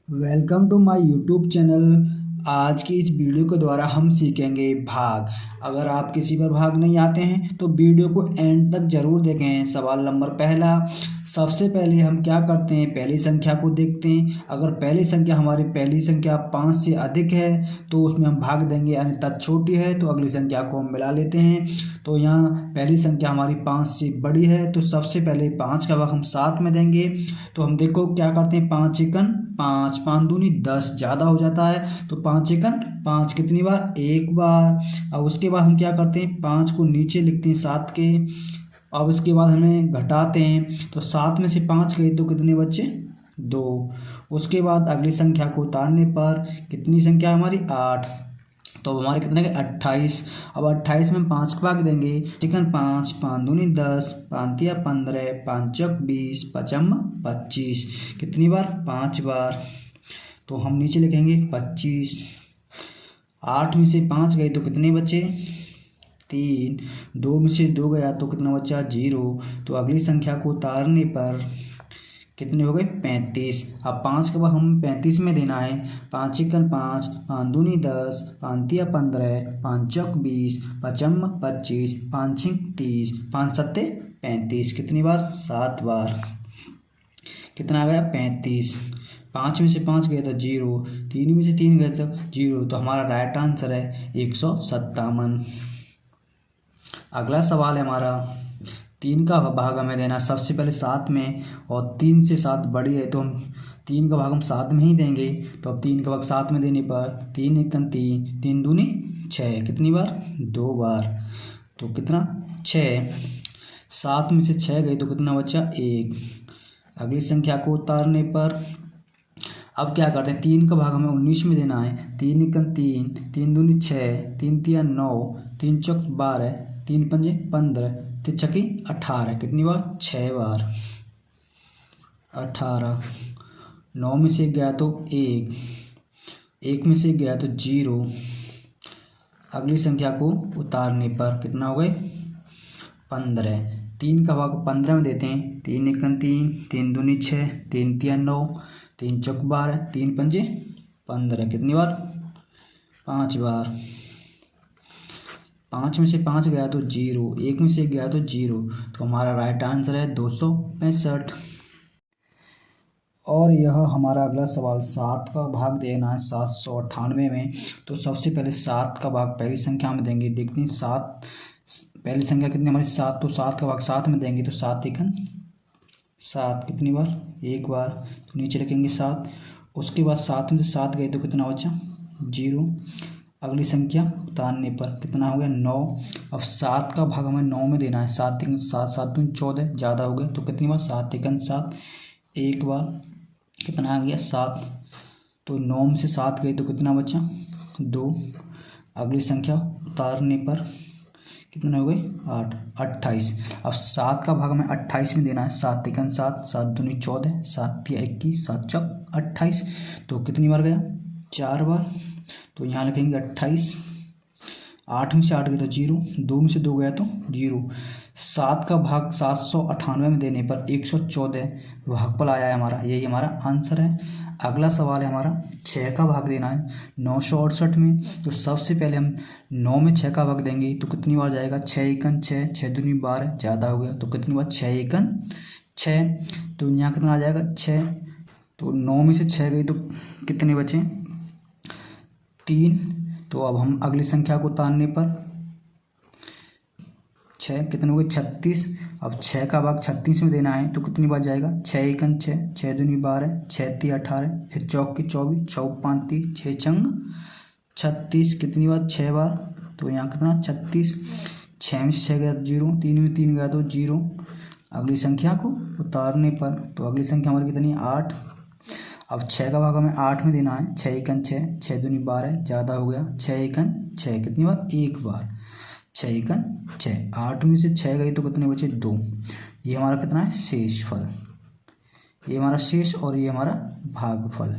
Welcome to my YouTube channel. आज की इस वीडियो के द्वारा हम सीखेंगे भाग। अगर आप किसी पर भाग नहीं आते हैं तो वीडियो को एंड तक जरूर देखें। सवाल नंबर पहला, सबसे पहले हम क्या करते हैं, पहली संख्या को देखते हैं। अगर पहली संख्या हमारी पहली संख्या 5 से अधिक है तो उसमें हम भाग देंगे, अन्यथा छोटी है तो अगली संख्या को हम मिला लेते हैं। तो यहाँ पहली संख्या हमारी 5 से बड़ी है तो सबसे पहले 5 का भाग हम 7 में देंगे। तो हम देखो क्या करते हैं, 5 एकन 5, 5 दूनी 10, ज़्यादा हो जाता है तो 5 एकन 5 कितनी बार, एक बार। अब उसके बाद हम क्या करते हैं, 5 को नीचे लिखते हैं 7 के। अब इसके बाद हमें घटाते हैं तो 7 में से 5 गए तो कितने बचे, 2। उसके बाद अगली संख्या को उतारने पर कितनी संख्या है हमारी, 8। तो अब हमारे कितने के 28। अब 28 में हम 5 का भाग देंगे, चिकन 5, 5 दूनी 10, 5 तिया 15, 5 चौक 20, 5 25, कितनी बार, 5 बार। तो हम नीचे लिखेंगे 25। 8 में से 5 गए तो कितने बचे, 3। 2 में से 2 गया तो कितना बचा, 0। तो अगली संख्या को उतारने पर कितने हो गए, 35। अब 5 का भाग हम 35 में देना है। 5 एकन 5, 5 दूनी 10, 5 तिया 15, 5 चौक 20, 5 25, 5 छिक 30, 5 सत्ते 35, कितनी बार, 7 बार। कितना आ गया, 35। 5 में से 5 गया तो 0, 3 में से 3 गया तो 0। तो हमारा राइट आंसर है 157। अगला सवाल है हमारा, 3 का भाग हमें देना सबसे पहले 7 में, और 3 से 7 बड़ी है तो हम 3 का भाग हम 7 में ही देंगे। तो अब 3 का भाग 7 में देने पर 3 एकन 3, 3 दूनी 6, कितनी बार, 2 बार। तो कितना, 6। 7 में से 6 गए तो कितना बचा, 1। अगली संख्या को उतारने पर अब क्या करते हैं, 3 का भाग हमें 19 में देना है। 3 एकन 3, 3 दूनी 6, 3 तिया 9, 3 चौक 12, 3 पंजे 15, 3 छक्की 18, कितनी बार, 6 बार। 18। 9 में से गया तो 1, 1 में से गया तो 0। अगली संख्या को उतारने पर कितना हो गए, 15। 3 का भाग 15 में देते हैं। 3 एकन 3, 3 दूनी 6, 3 तिया 9, 3 चौक 12, 3 पंजे 15, कितनी बार, 5 बार। 5 में से 5 गया तो 0, 1 में से गया तो 0। तो हमारा राइट आंसर है 265। और यह हमारा अगला सवाल, 7 का भाग देना है 798 में। तो सबसे पहले 7 का भाग पहली संख्या में देंगे। देखते हैं 7 पहली संख्या कितनी हमारी, 7। तो 7 का भाग 7 में देंगे तो 7 एकन 7, कितनी बार, 1 बार। तो नीचे रखेंगे 7। उसके बाद 7 में से 7 गए तो कितना बचा, 0। अगली संख्या उतारने पर कितना हो गया, 9। अब 7 का भाग हमें 9 में देना है। 7 एकन 7, 7 दूनी 14, ज़्यादा हो गया तो कितनी बार, 7 एकन 7, 1 बार। कितना आ गया, 7। तो 9 में से 7 गए तो कितना बचा, 2। अगली संख्या उतारने पर कितना हो गए, 8, 28। अब 7 का भाग हमें 28 में देना है। 7 एकन 7, 7 दूनी 14, 7 तिया 21, 7 चौक 28। तो कितनी बार गया, 4 बार। तो यहाँ लिखेंगे 28। 8 में से 8 गया तो 0, 2 में से 2 गया तो 0। 7 का भाग 798 में देने पर 114 भागफल आया है हमारा, यही हमारा आंसर है। अगला सवाल है हमारा, 6 का भाग देना है 968 में। तो सबसे पहले हम 9 में 6 का भाग देंगे तो कितनी बार जाएगा, 6 एकन 6, 6 दूनी 12, ज़्यादा हो गया तो कितनी बार, 6 एकन 6। तो यहाँ कितना आ जाएगा, 6। तो 9 में से 6 गई तो कितने बचे, 3। तो अब हम अगली संख्या को उतारने पर 6 कितने हो गए, 36। अब 6 का भाग 36 में देना है तो कितनी बार जाएगा, 6 एकन 6, 6 दूनी 12, 6 तिया 18, फिर चौक की 24, चौक 35, 6 चंग 36, कितनी बार, 6 बार। तो यहाँ कितना, 36। 6 में से 6 गया तो 0, 3 में 3 गया तो 0। अगली संख्या को उतारने पर तो अगली संख्या हमारी कितनी है, 8। अब 6 का भाग हमें 8 में देना है। 6 एकन 6, 6 दूनी 12, ज़्यादा हो गया, 6 एकन 6, कितनी बार, 1 बार। 6 एकन 6। 8 में से 6 गई तो कितने बचे, 2। ये हमारा कितना है, शेष फल। ये हमारा शेष और ये हमारा भागफल।